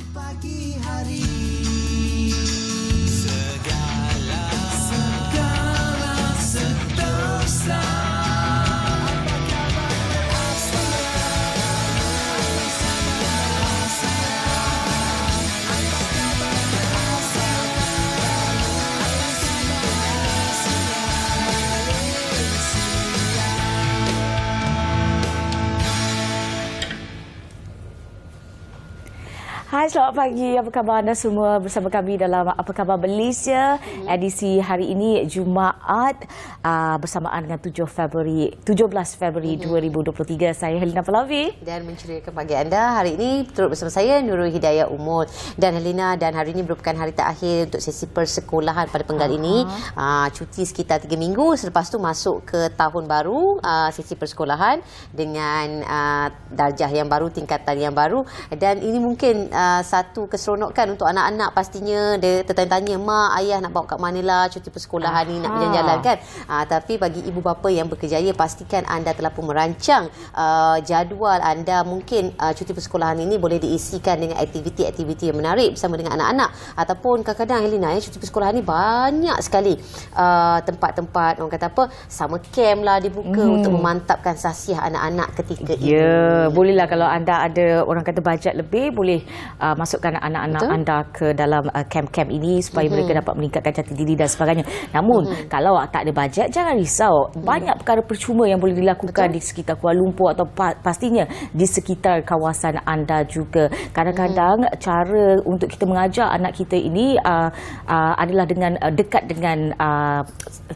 Pagi hari segala sentosa. Hai, selamat pagi. Apa khabar anda semua bersama kami dalam Apa Khabar Malaysia edisi hari ini Jumaat bersamaan dengan 17 Februari 2023. Saya Helena Pahlavi dan menceriakan pagi anda hari ini turut bersama saya Nurul Hidayah Umur dan Helena, dan hari ini merupakan hari terakhir untuk sesi persekolahan pada penggal ini. Cuti sekitar 3 minggu, selepas tu masuk ke tahun baru, sesi persekolahan dengan darjah yang baru, tingkatan yang baru, dan ini mungkin satu keseronokan untuk anak-anak. Pastinya dia tertanya-tanya, mak, ayah nak bawa kat mana lah cuti persekolahan ni, nak jalan-jalan kan. Tapi bagi ibu bapa yang berkejaya, pastikan anda telah pun merancang jadual anda. Mungkin cuti persekolahan ini boleh diisikan dengan aktiviti-aktiviti yang menarik bersama dengan anak-anak. Ataupun kadang-kadang Helena, cuti persekolahan ni banyak sekali tempat-tempat, orang kata apa, summer camp lah dibuka untuk memantapkan sahsiah anak-anak ketika ini. Ya, bolehlah kalau anda ada, orang kata, bajet lebih, boleh masukkan anak-anak anda ke dalam camp-camp ini supaya mereka dapat meningkatkan jati diri dan sebagainya. Namun kalau tak ada bajet, jangan risau. Banyak perkara percuma yang boleh dilakukan di sekitar Kuala Lumpur atau pastinya di sekitar kawasan anda juga. Kadang-kadang cara untuk kita mengajar anak kita ini adalah dengan dekat dengan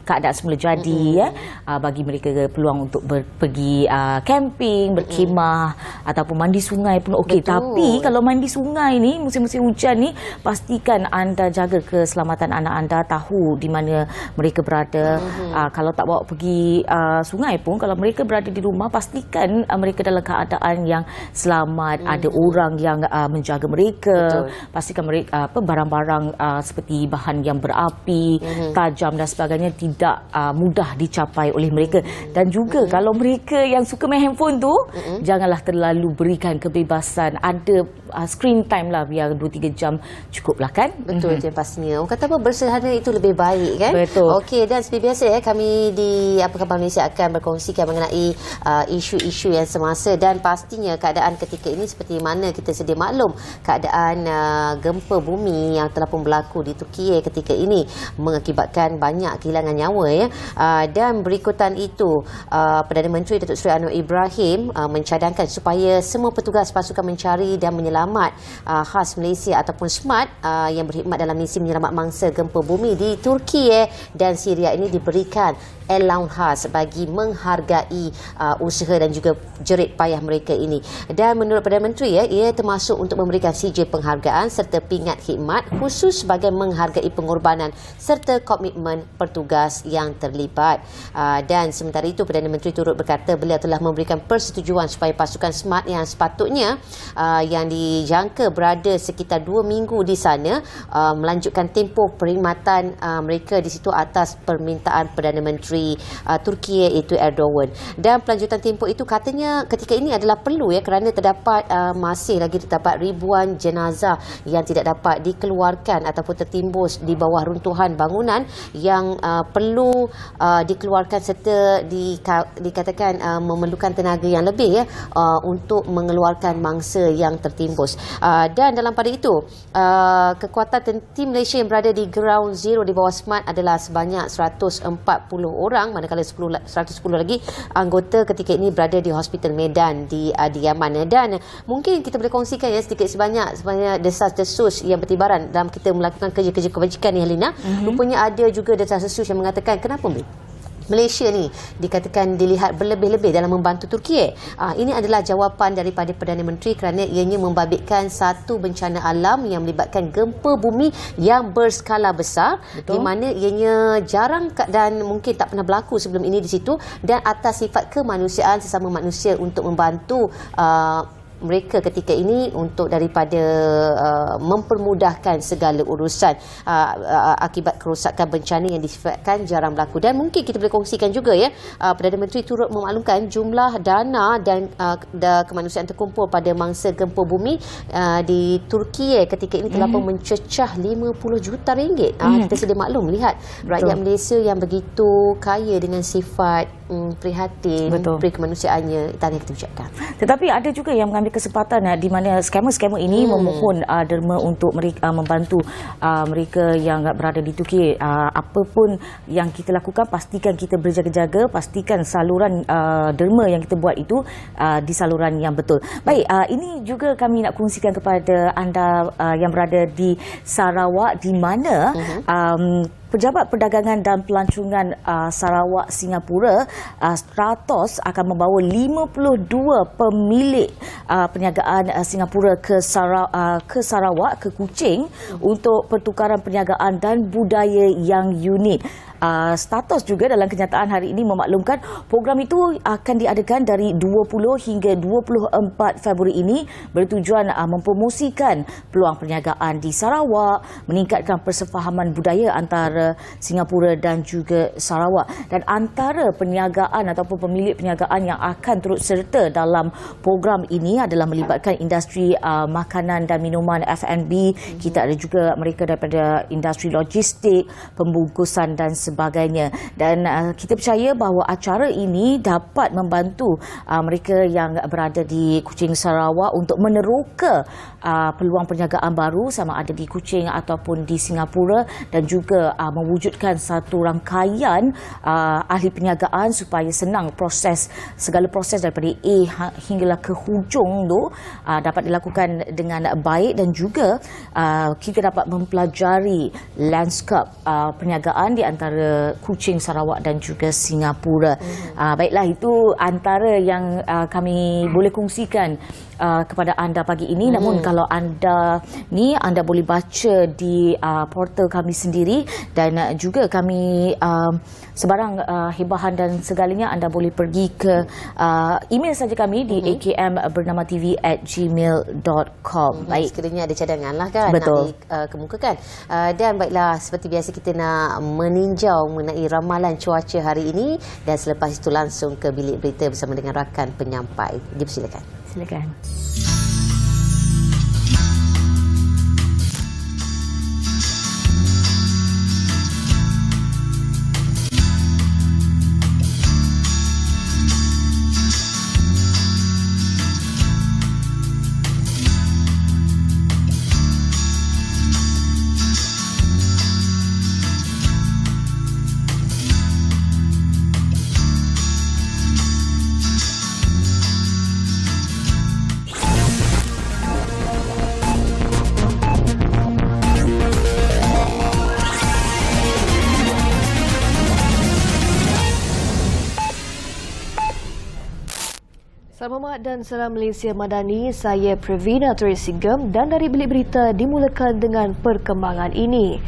keadaan semula jadi, bagi mereka peluang untuk pergi camping, berkhemah ataupun mandi sungai pun okey. Tapi kalau mandi sungai ni, musim-musim hujan ni, pastikan anda jaga keselamatan anak anda, tahu di mana mereka berada. Kalau tak bawa pergi sungai pun, kalau mereka berada di rumah, pastikan mereka dalam keadaan yang selamat, ada orang yang menjaga mereka. Pastikan mereka barang-barang seperti bahan yang berapi, tajam dan sebagainya tidak mudah dicapai oleh mereka. Dan juga kalau mereka yang suka main handphone tu, janganlah terlalu berikan kebebasan. Ada screen time lah, biar 2-3 jam cukup lah kan. Betul, itu yang pastinya. Orang kata apa, bersederhana itu lebih baik kan. Betul. Okey, dan seperti biasa kami di Apa Khabar Malaysia akan berkongsikan mengenai isu-isu yang semasa, dan pastinya keadaan ketika ini seperti mana kita sedia maklum, keadaan gempa bumi yang telah pun berlaku di Turki ketika ini mengakibatkan banyak kehilangan nyawa dan berikutan itu Perdana Menteri Datuk Seri Anwar Ibrahim mencadangkan supaya semua petugas pasukan mencari dan menyelamat khas Malaysia ataupun SMART yang berkhidmat dalam misi menyelamat mangsa gempa bumi di Turki dan Syria ini diberikan allowance khas bagi menghargai usaha dan juga jerit payah mereka ini. Dan menurut Perdana Menteri ia termasuk untuk memberikan CJ penghargaan serta pingat khidmat khusus sebagai menghargai pengorbanan serta komitmen petugas yang terlibat. Dan sementara itu Perdana Menteri turut berkata beliau telah memberikan persetujuan supaya pasukan SMART yang sepatutnya yang dijangka berada sekitar 2 minggu di sana melanjutkan tempoh perkhidmatan mereka di situ atas permintaan Perdana Menteri Turki iaitu Erdogan. Dan pelanjutan tempoh itu katanya ketika ini adalah perlu kerana masih lagi terdapat ribuan jenazah yang tidak dapat dikeluarkan ataupun tertimbus di bawah runtuhan bangunan yang perlu dikeluarkan serta dikatakan memerlukan tenaga yang lebih untuk mengeluarkan mangsa yang tertimbus. Dan dalam pada itu kekuatan tim Malaysia yang berada di ground zero di bawah SMART adalah sebanyak 140 orang, manakala 110 lagi anggota ketika ini berada di Hospital Medan di Yaman. Dan mungkin kita boleh kongsikan sedikit sebanyak desas-desus yang bertibaran dalam kita melakukan kerja-kerja kebajikan ni, Helena. Rupanya ada juga desas-desus yang mengatakan kenapa Malaysia ni dikatakan dilihat berlebih-lebih dalam membantu Turki. Ini adalah jawapan daripada Perdana Menteri kerana ianya membabitkan satu bencana alam yang melibatkan gempa bumi yang berskala besar. Betul. Di mana ianya jarang dan mungkin tak pernah berlaku sebelum ini di situ, dan atas sifat kemanusiaan sesama manusia untuk membantu mereka ketika ini untuk daripada mempermudahkan segala urusan akibat kerosakan bencana yang disifatkan jarang berlaku. Dan mungkin kita boleh kongsikan juga ya, Perdana Menteri turut memaklumkan jumlah dana dan kemanusiaan terkumpul pada mangsa gempa bumi di Turki ketika ini telah pun mencecah 50 juta ringgit. Kita sedia maklum lihat rakyat Malaysia yang begitu kaya dengan sifat prihatin, peri kemanusiaannya, tadi kita ucapkan. Tetapi ada juga yang mengambil kesempatan di mana skamer-skamer ini memohon derma untuk mereka membantu mereka yang berada di Turki. Apapun yang kita lakukan, pastikan kita berjaga-jaga, pastikan saluran derma yang kita buat itu di saluran yang betul. Baik, ini juga kami nak kongsikan kepada anda yang berada di Sarawak, di mana Pejabat Perdagangan dan Pelancongan Sarawak Singapura Stratos akan membawa 52 pemilik perniagaan Singapura ke Sarawak, ke Kuching untuk pertukaran perniagaan dan budaya yang unik. Stratos juga dalam kenyataan hari ini memaklumkan program itu akan diadakan dari 20 hingga 24 Februari ini bertujuan mempromosikan peluang perniagaan di Sarawak, meningkatkan persefahaman budaya antara Singapura dan juga Sarawak. Dan antara perniagaan ataupun pemilik perniagaan yang akan turut serta dalam program ini adalah melibatkan industri makanan dan minuman, F&B. Kita ada juga mereka daripada industri logistik, pembungkusan dan sebagainya. Dan kita percaya bahawa acara ini dapat membantu mereka yang berada di Kuching Sarawak untuk meneroka peluang perniagaan baru sama ada di Kuching ataupun di Singapura, dan juga mewujudkan satu rangkaian ahli perniagaan supaya senang segala proses daripada A hinggalah ke hujung tu dapat dilakukan dengan baik, dan juga kita dapat mempelajari lanskap perniagaan di antara Kuching, Sarawak dan juga Singapura. Baiklah, itu antara yang kami boleh kongsikan kepada anda pagi ini. Namun kalau anda boleh baca di portal kami sendiri, dan juga kami sebarang hibahan dan segalanya anda boleh pergi ke email saja kami di akmbernama.tv@gmail.com. Baik, sekiranya ada cadangan lah kan, betul, nak dikemukakan. Dan baiklah, seperti biasa kita nak meninjau mengenai ramalan cuaca hari ini, dan selepas itu langsung ke bilik berita bersama dengan rakan penyampai. Dipersilakan. silakan. Selamat dan salam Malaysia Madani, saya Pravina Turisinggam, dan dari bilik berita dimulakan dengan perkembangan ini.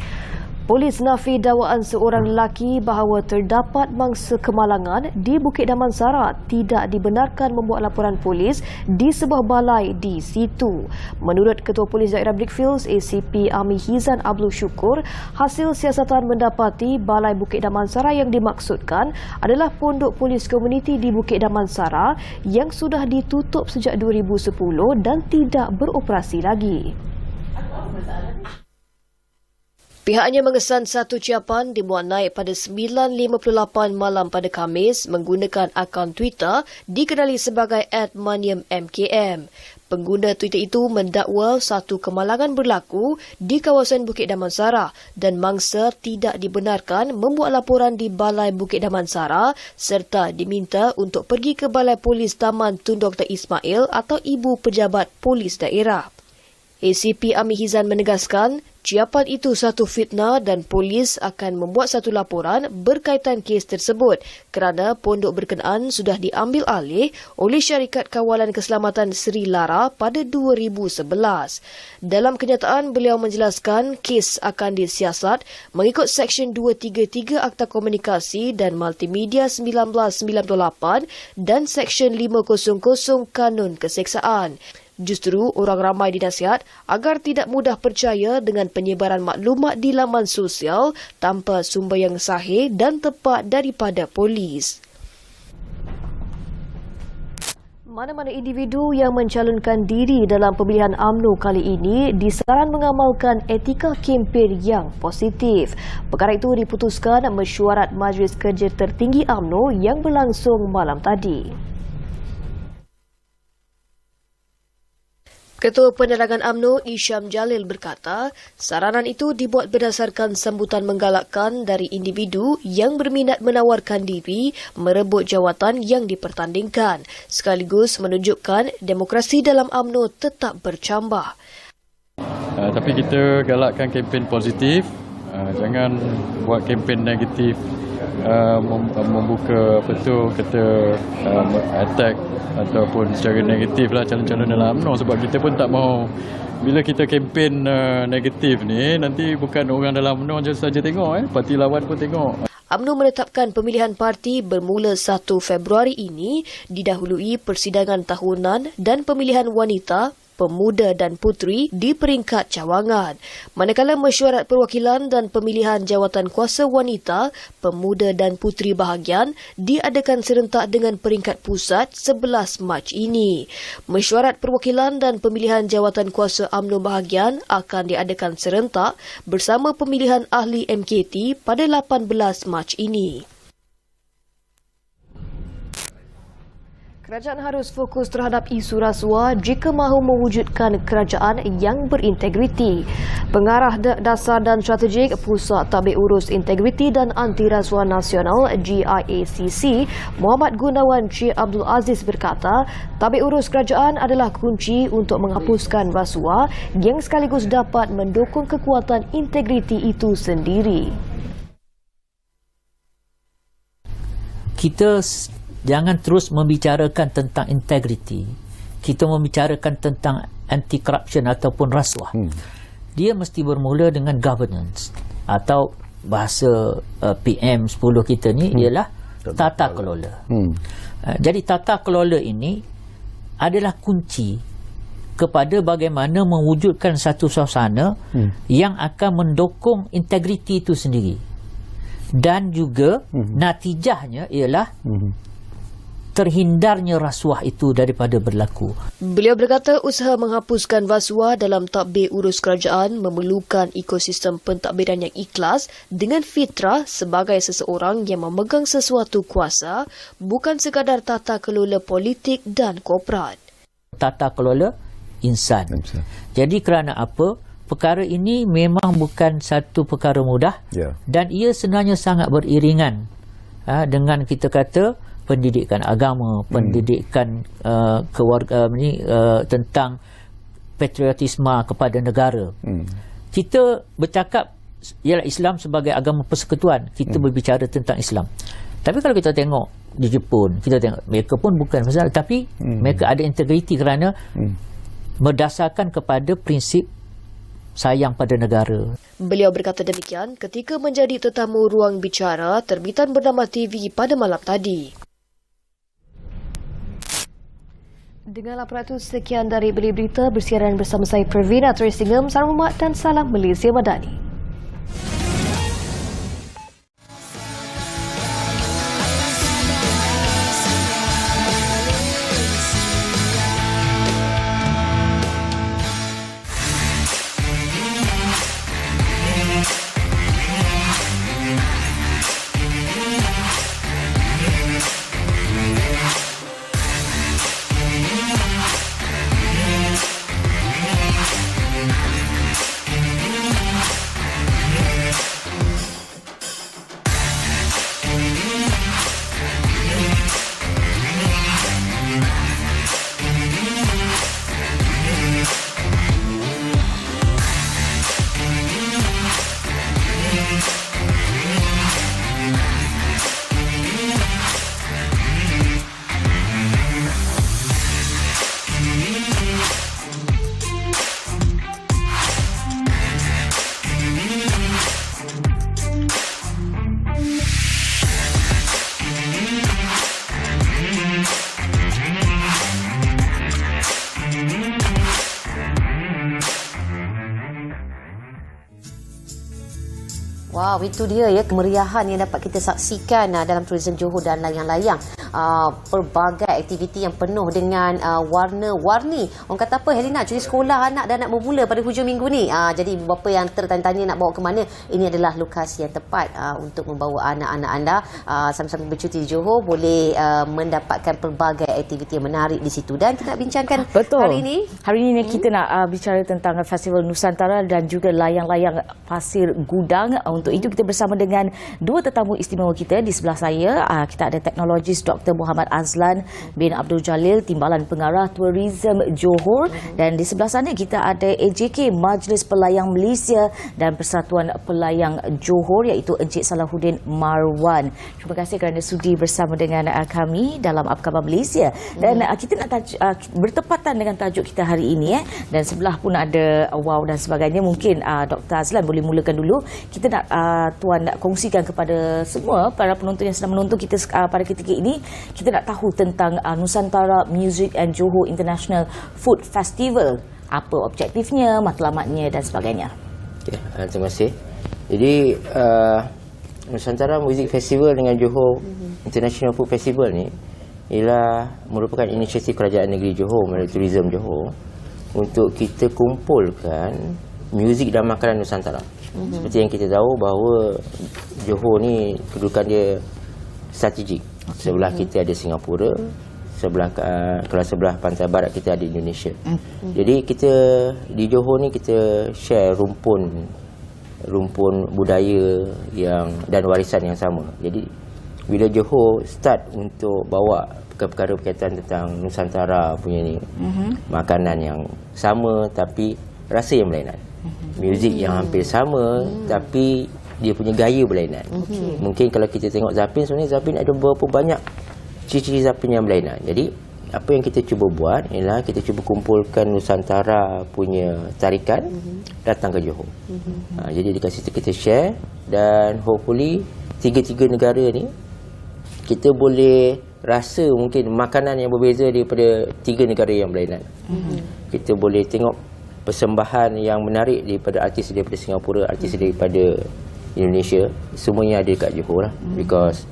Polis nafi dakwaan seorang lelaki bahawa terdapat mangsa kemalangan di Bukit Damansara tidak dibenarkan membuat laporan polis di sebuah balai di situ. Menurut Ketua Polis Daerah Brickfields ACP Ami Hizan Abdul Syukur, hasil siasatan mendapati balai Bukit Damansara yang dimaksudkan adalah pondok polis komuniti di Bukit Damansara yang sudah ditutup sejak 2010 dan tidak beroperasi lagi. Pihaknya mengesan satu ucapan dimuat naik pada 9.58 malam pada Khamis menggunakan akaun Twitter dikenali sebagai @maniammkm. Pengguna Twitter itu mendakwa satu kemalangan berlaku di kawasan Bukit Damansara dan mangsa tidak dibenarkan membuat laporan di Balai Bukit Damansara serta diminta untuk pergi ke Balai Polis Taman Tun Dr. Ismail atau Ibu Pejabat Polis Daerah. ACP Ami Hizan menegaskan, ucapan itu satu fitnah dan polis akan membuat satu laporan berkaitan kes tersebut kerana pondok berkenaan sudah diambil alih oleh Syarikat Kawalan Keselamatan Sri Lara pada 2011. Dalam kenyataan, beliau menjelaskan kes akan disiasat mengikut Seksyen 233 Akta Komunikasi dan Multimedia 1998 dan Seksyen 500 Kanun Keseksaan. Justru orang ramai dinasihat agar tidak mudah percaya dengan penyebaran maklumat di laman sosial tanpa sumber yang sahih dan tepat daripada polis. Mana-mana individu yang mencalonkan diri dalam pemilihan UMNO kali ini disaran mengamalkan etika kempen yang positif. Perkara itu diputuskan mesyuarat Majlis Kerja Tertinggi UMNO yang berlangsung malam tadi. Ketua Penerangan UMNO Isham Jalil berkata, saranan itu dibuat berdasarkan sambutan menggalakkan dari individu yang berminat menawarkan diri merebut jawatan yang dipertandingkan, sekaligus menunjukkan demokrasi dalam UMNO tetap bercambah. Tapi kita galakkan kempen positif, jangan buat kempen negatif, membuka attack ataupun secara negatif lah calon-calon dalam UMNO, sebab kita pun tak mahu bila kita kempen negatif ni nanti bukan orang dalam UMNO saja tengok, parti lawan pun tengok. UMNO menetapkan pemilihan parti bermula 1 Februari ini didahului persidangan tahunan dan pemilihan wanita, pemuda dan puteri di peringkat cawangan. Manakala mesyuarat perwakilan dan pemilihan jawatan kuasa wanita, pemuda dan puteri bahagian diadakan serentak dengan peringkat pusat 11 Mac ini. Mesyuarat perwakilan dan pemilihan jawatan kuasa UMNO bahagian akan diadakan serentak bersama pemilihan ahli MKT pada 18 Mac ini. Kerajaan harus fokus terhadap isu rasuah jika mahu mewujudkan kerajaan yang berintegriti. Pengarah Dasar dan Strategik Pusat Tadbir Urus Integriti dan Anti Rasuah Nasional GIACC, Muhammad Gunawan Cik Abdul Aziz berkata, tadbir urus kerajaan adalah kunci untuk menghapuskan rasuah yang sekaligus dapat mendukung kekuatan integriti itu sendiri. Kita jangan terus membicarakan tentang integriti. Kita membicarakan tentang anti-corruption ataupun rasuah. Dia mesti bermula dengan governance. Atau bahasa PM 10 kita ni ialah tata kelola. Jadi tata kelola ini adalah kunci kepada bagaimana mewujudkan satu suasana yang akan mendukung integriti itu sendiri. Dan juga natijahnya ialah terhindarnya rasuah itu daripada berlaku. Beliau berkata usaha menghapuskan rasuah dalam tadbir urus kerajaan memerlukan ekosistem pentadbiran yang ikhlas dengan fitrah sebagai seseorang yang memegang sesuatu kuasa, bukan sekadar tata kelola politik dan korporat. Tata kelola insan. Jadi kerana apa? Perkara ini memang bukan satu perkara mudah dan ia sebenarnya sangat beriringan dengan kita kata pendidikan agama, pendidikan keluarga tentang patriotisme kepada negara. Kita bercakap ialah Islam sebagai agama persekutuan, kita berbicara tentang Islam. Tapi kalau kita tengok di Jepun, kita tengok mereka pun bukan masalah, tapi mereka ada integriti kerana berdasarkan kepada prinsip sayang pada negara. Beliau berkata demikian ketika menjadi tetamu ruang bicara terbitan bernama TV pada malam tadi. Dengan laporan itu, sekian dari Berita bersiaran bersama saya Pravina Tresingam, salam hormat dan salam Malaysia Madani. Wow, itu dia ya kemeriahan yang dapat kita saksikan dalam Tourism Johor dan layang-layang. Pelbagai aktiviti yang penuh dengan warna-warni. Orang kata apa, Helena, cuti sekolah anak dah nak bermula pada hujung minggu ni. Jadi bapa yang tertanya-tanya nak bawa ke mana, ini adalah lokasi yang tepat untuk membawa anak-anak anda sama-sama bercuti di Johor, boleh mendapatkan pelbagai aktiviti yang menarik di situ. Dan kita nak bincangkan hari ini. Hari ini kita nak bicara tentang Festival Nusantara dan juga layang-layang Pasir Gudang. Untuk itu kita bersama dengan dua tetamu istimewa kita. Di sebelah saya kita ada teknologis Dr. Muhammad Azlan bin Abdul Jalil, Timbalan Pengarah Tourism Johor, dan di sebelah sana kita ada AJK, Majlis Pelayang Malaysia dan Persatuan Pelayang Johor, iaitu Encik Salahuddin Marwan. Terima kasih kerana sudi bersama dengan kami dalam Apa Khabar Malaysia. Dan kita nak bertepatan dengan tajuk kita hari ini dan sebelah pun ada wow dan sebagainya. Mungkin Dr. Azlan boleh mulakan dulu. Kita nak Tuan nak kongsikan kepada semua para penonton yang sedang menonton kita pada ketika ini. Kita nak tahu tentang Nusantara Music and Johor International Food Festival. Apa objektifnya, matlamatnya dan sebagainya. Okay, terima kasih. Jadi Nusantara Music Festival dengan Johor International Food Festival ni ialah merupakan inisiatif Kerajaan Negeri Johor melalui Tourism Johor untuk kita kumpulkan muzik dan makanan Nusantara. Seperti yang kita tahu bahawa Johor ni kedudukan dia strategik. Sebelah kita ada Singapura, kalau sebelah pantai barat kita ada Indonesia. Jadi kita di Johor ni kita share rumpun budaya dan warisan yang sama. Jadi bila Johor start untuk bawa perkara berkaitan tentang Nusantara punya ni, makanan yang sama tapi rasa yang berlainan. Muzik yang hampir sama tapi dia punya gaya berlainan. Mungkin kalau kita tengok Zapin, sebenarnya Zapin ada berapa banyak ciri-ciri Zapin yang berlainan. Jadi apa yang kita cuba buat ialah kita cuba kumpulkan Nusantara punya tarikan datang ke Johor. Jadi dekat situ kita share dan hopefully tiga-tiga negara ni kita boleh rasa mungkin makanan yang berbeza daripada tiga negara yang berlainan. Kita boleh tengok persembahan yang menarik daripada artis daripada Singapura, artis daripada Indonesia, semuanya ada dekat Johor lah. Because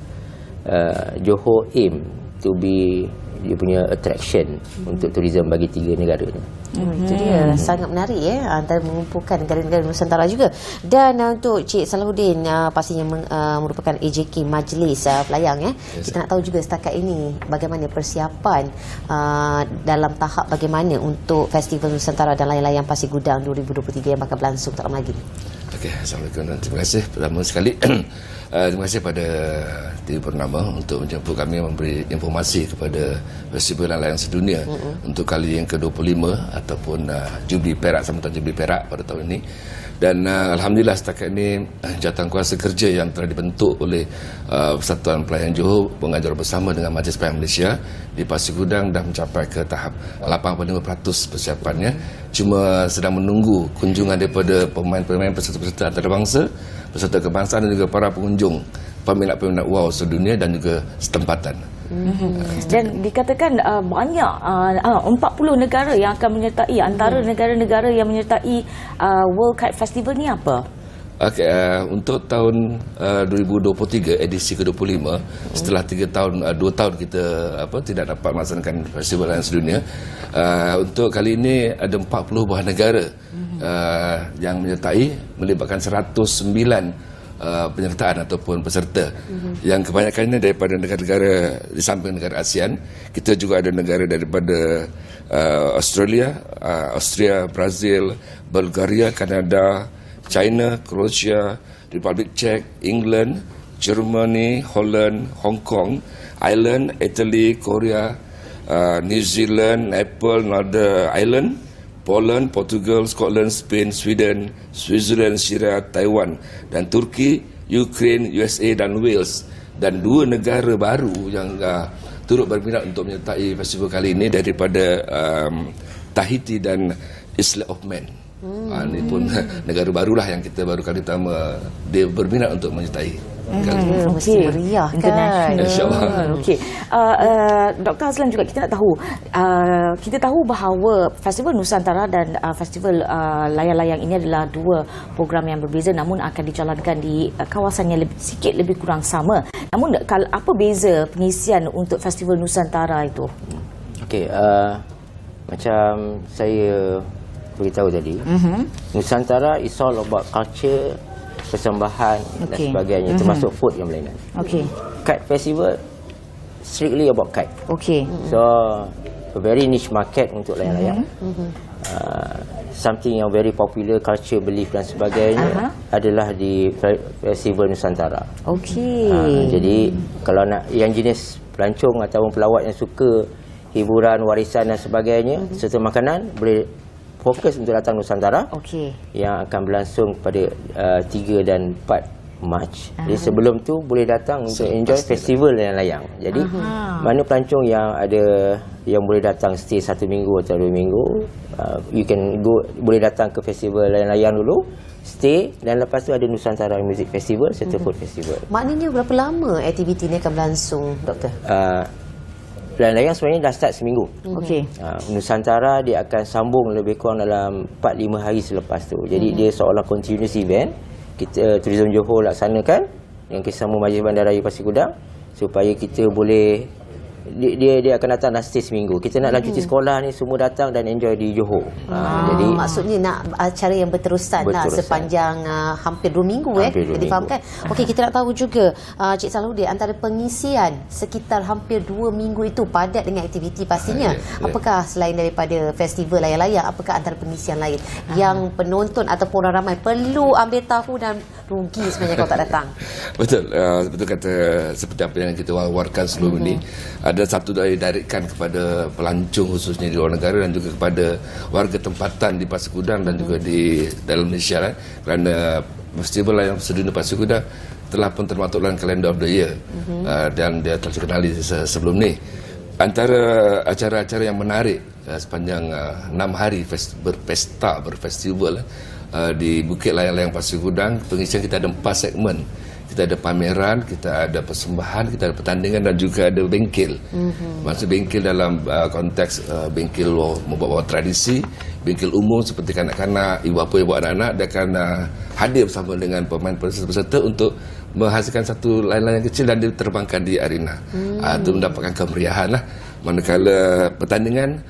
Johor aim to be dia punya attraction untuk tourism bagi tiga negara ni. Itu dia, sangat menarik antara mengumpulkan negara-negara Nusantara juga. Dan untuk Cik Salahuddin, pastinya merupakan AJK Majlis Pelayang. Kita nak tahu juga setakat ini bagaimana persiapan dalam tahap bagaimana untuk Festival Nusantara dan layang-layang Pasir Gudang 2023 yang bakal berlangsung tak lama lagi. Okey, Assalamualaikum dan terima kasih pertama sekali. Terima kasih pada TV Purnama untuk menjemput kami memberi informasi kepada Festival Layang Sedunia untuk kali yang ke-25 ataupun Jubli Perak, sambutan Jubli Perak pada tahun ini. Dan Alhamdulillah setakat ini jawatankuasa kerja yang telah dibentuk oleh Persatuan Pelayang Johor mengajar bersama dengan Majlis Pelayang Malaysia di Pasir Gudang dah mencapai ke tahap 85% persiapannya. Cuma sedang menunggu kunjungan daripada pemain-pemain peserta-peserta antarabangsa, peserta kebangsaan dan juga para pengunjung, peminat-peminat wow sedunia dan juga setempatan. Dan dikatakan banyak 40 negara yang akan menyertai. Antara negara-negara yang menyertai World Kite Festival ni apa? Okay, untuk tahun 2023 edisi ke-25, setelah 2 tahun kita tidak dapat melaksanakan festival layang sedunia, untuk kali ini ada 40 buah negara yang menyertai, melibatkan 109 penyertaan ataupun peserta. Yang kebanyakannya daripada negara-negara di samping negara ASEAN. Kita juga ada negara daripada Australia, Austria, Brazil, Bulgaria, Kanada, China, Croatia, Republic Czech, England, Germany, Holland, Hong Kong, Ireland, Italy, Korea, New Zealand, Nepal, Northern Ireland, Poland, Portugal, Scotland, Spain, Sweden, Switzerland, Syria, Taiwan dan Turki, Ukraine, USA dan Wales. Dan 2 negara baru yang turut berminat untuk menyertai festival kali ini daripada Tahiti dan Isle of Man. Ini pun negara barulah yang kita baru kali pertama dia berminat untuk menyertai. Mesti meriah kan. International. InsyaAllah. Okey. Dr. Azlan juga kita nak tahu, kita tahu bahawa Festival Nusantara dan Festival Layang-Layang ini adalah dua program yang berbeza namun akan dijalankan di kawasan yang sikit lebih kurang sama. Namun apa beza pengisian untuk Festival Nusantara itu? Okey, macam saya beritahu tadi, Nusantara is all about culture, persembahan dan sebagainya, termasuk food yang berlainan. Okey. Kite Festival strictly about kite. Okey. So a very niche market untuk layang-layang. Something yang very popular, culture, belief dan sebagainya adalah di Festival Nusantara. Okey. Jadi kalau nak yang jenis pelancong ataupun pelawat yang suka hiburan, warisan dan sebagainya serta makanan, boleh fokus untuk datang Nusantara. Okey. Yang akan berlangsung pada 3 dan 4 Mac. Jadi sebelum tu boleh datang untuk enjoy festival layang-layang. Jadi mana pelancong yang yang boleh datang stay 1 minggu atau 2 minggu, you can go, boleh datang ke festival layang-layang dulu, stay, dan lepas tu ada Nusantara Music Festival serta Food Festival. Maknanya berapa lama aktiviti ni akan berlangsung, Doktor? Layang-layang sebenarnya dah start seminggu. Okey. Nusantara dia akan sambung lebih kurang dalam 4-5 hari selepas tu. Jadi dia seolah continuous event. Kita Tourism Johor laksanakan yang bersama Majlis Bandaraya Pasir Gudang supaya kita boleh dia akan datang dan stay seminggu. Kita nak cuti sekolah ni semua datang dan enjoy di Johor. Jadi maksudnya nak acara yang berterusan lah sepanjang hampir 2 minggu. Jadi faham kan? Okey, kita nak tahu juga Cik Salahuddin, antara pengisian sekitar hampir 2 minggu itu padat dengan aktiviti pastinya. Apakah selain daripada festival layang-layang, apakah antara pengisian lain yang penonton ataupun orang ramai perlu ambil tahu dan rugi sebenarnya kalau tak datang? Betul, betul kata seperti apa yang kita wawarkan sebelum ini. Ada satu darikan kepada pelancong khususnya di luar negara dan juga kepada warga tempatan di Pasir Gudang dan juga di dalam Malaysia kerana festival yang sedunia Pasir Gudang telah pun termasuk dalam kalender of the year dan dia telah dikenali sebelum ni. Antara acara-acara yang menarik sepanjang 6 hari berfestival di Bukit Layang-Layang Pasir Gudang, pengisian kita ada 4 segmen. Kita ada pameran, kita ada persembahan, kita ada pertandingan dan juga ada bengkel. Maksud bengkel dalam konteks bengkel membawa tradisi, bengkel umum seperti kanak-kanak, ibu bapa ibu anak-anak, dia akan hadir bersama dengan pemain peserta untuk menghasilkan satu layang-layang kecil dan diterbangkan di arena. Itu mendapatkan kemeriahan lah. Manakala pertandingan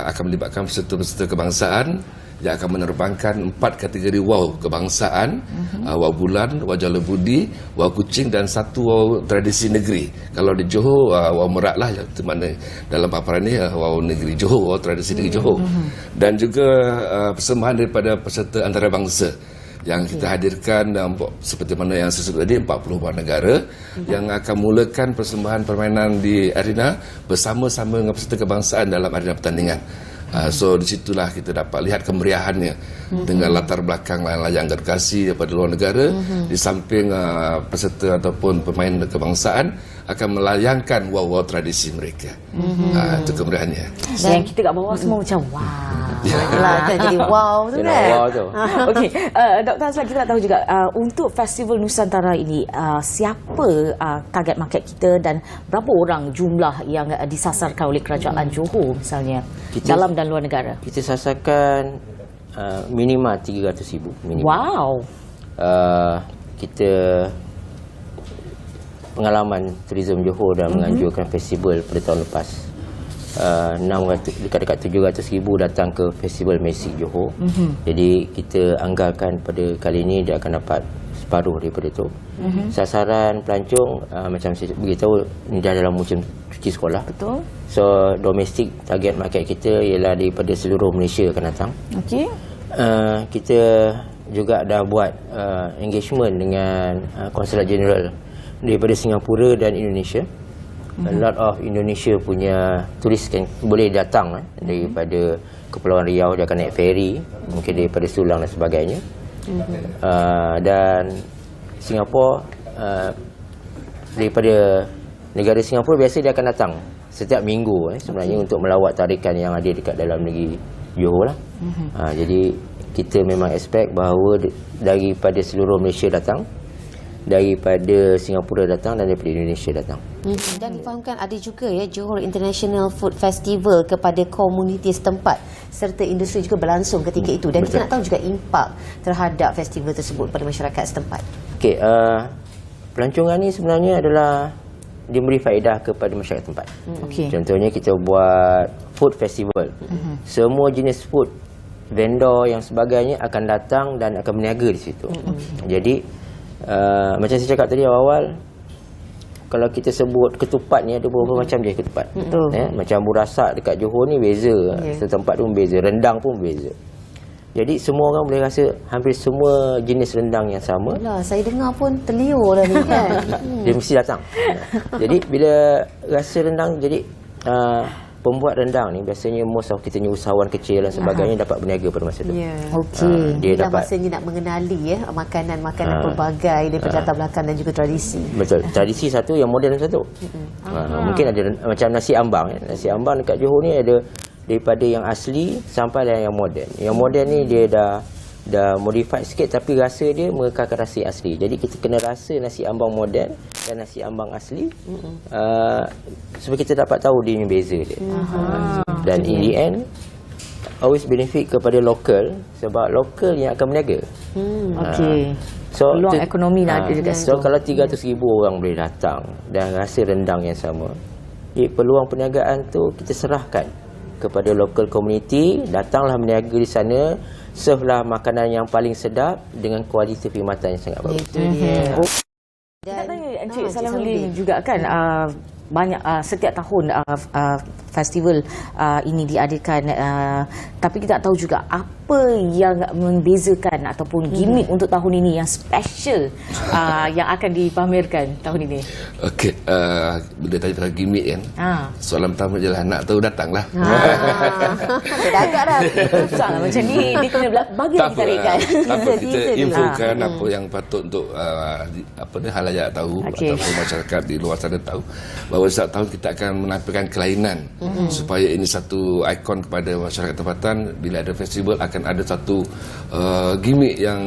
akan melibatkan peserta-peserta kebangsaan yang akan menerbangkan 4 kategori wow kebangsaan, wow bulan, wow jalebudi, wow kucing dan 1 wow tradisi negeri. Kalau di Johor, wow merak lah, yang mana dalam paparan ni wow negeri Johor, wow tradisi negeri Johor. Dan juga persembahan daripada peserta antarabangsa yang kita hadirkan seperti mana yang saya sebut tadi, 40 buah negara yang akan mulakan persembahan permainan di arena bersama-sama dengan peserta kebangsaan dalam arena pertandingan. So di situlah kita dapat lihat kemeriahannya dengan latar belakang layang-layang gergasi daripada luar negara, di samping peserta ataupun pemain kebangsaan akan melayangkan wow-wow tradisi mereka. Itu kemeriahannya. Dan kita kat bawah semua macam wow. Kan jadi wow tu kan. Wow tu. Okey, Dr. Azlan, kita nak tahu juga untuk Festival Nusantara ini siapa target market kita dan berapa orang jumlah yang disasarkan oleh Kerajaan Johor misalnya dalam dan luar negara? Kita sasarkan minima 300,000 minima. Wow. Kita pengalaman Tourism Johor dah menganjurkan festival pada tahun lepas. 600 dekat-dekat 700,000 datang ke Festival Music Johor. Jadi kita anggarkan pada kali ini dia akan dapat separuh daripada itu. Sasaran pelancong macam saya beritahu ni dah dalam musim cuti sekolah. Betul. So domestic target market kita ialah daripada seluruh Malaysia akan datang. Okey. Kita juga dah buat engagement dengan Konsulat Jeneral daripada Singapura dan Indonesia. A lot of Indonesia punya turis kan boleh datang daripada Kepulauan Riau, dia akan naik ferry mungkin daripada Sulang dan sebagainya. Dan Singapura, daripada negara Singapura biasa dia akan datang setiap minggu sebenarnya untuk melawat tarikan yang ada dekat dalam negeri Johor lah. Jadi kita memang expect bahawa daripada seluruh Malaysia datang daripada Singapura datang dan daripada Indonesia datang. Dan difahamkan ada juga ya Johor International Food Festival kepada komuniti setempat serta industri juga berlangsung ketika itu, dan kita nak tahu juga impak terhadap festival tersebut pada masyarakat setempat. Okey, pelancongan ni sebenarnya adalah dia memberi faedah kepada masyarakat tempat. Okey. Contohnya kita buat food festival. Semua jenis food, vendor yang sebagainya akan datang dan akan berniaga di situ. Jadi macam saya cakap tadi awal, kalau kita sebut ketupat ni ada beberapa macam je ketupat. Macam burasak dekat Johor ni beza. Setempat tu beza, rendang pun beza. Jadi semua orang boleh rasa hampir semua jenis rendang yang sama. Yalah, saya dengar pun terliur dah ni kan. Dia mesti datang. Jadi bila rasa rendang, jadi pembuat rendang ni biasanya most of kita ni usahawan kecil dan sebagainya dapat berniaga pada masa tu. Okey. Dia Inilah dapat masanya nak mengenali ya makanan-makanan pelbagai daripada latar belakang dan juga tradisi. betul. Tradisi satu, yang moden satu. Mungkin ada macam nasi ambang. Nasi ambang dekat Johor ni ada daripada yang asli sampai yang moden. Yang moden ni dia dah modified sikit tapi rasa dia mengekalkan rasa asli. Jadi kita kena rasa nasi ambang moden dan nasi ambang asli supaya kita dapat tahu dia ni beza dia. Dan in the end always benefit kepada lokal, sebab lokal yang akan berniaga. Okey. So Peluang ekonomi nak ada dekat so situ. kalau 300,000 orang boleh datang dan rasa rendang yang sama, peluang perniagaan tu kita serahkan kepada local community. Datanglah berniaga di sana, servelah makanan yang paling sedap dengan kualiti perkhidmatan yang sangat bagus. Itu dia. Kita tanya Encik Salahuddin juga kan, banyak setiap tahun festival ini diadakan, tapi kita tak tahu juga apa yang membezakan ataupun gimmick untuk tahun ini yang special yang akan dipamerkan tahun ini. Okey, bila tanya pasal gimmick kan, soalan pertama je lah, nak tahu datanglah. Dah agak dah. Susah lah macam ni, dia kena bagi lagi tarikan. Apa kita Teaser dulu. infokan apa yang patut untuk halayak tahu, ataupun masyarakat di luar sana tahu bahawa setiap tahun kita akan menampilkan kelainan supaya ini satu ikon kepada masyarakat tempatan. Bila ada festival akan ada satu gimmick yang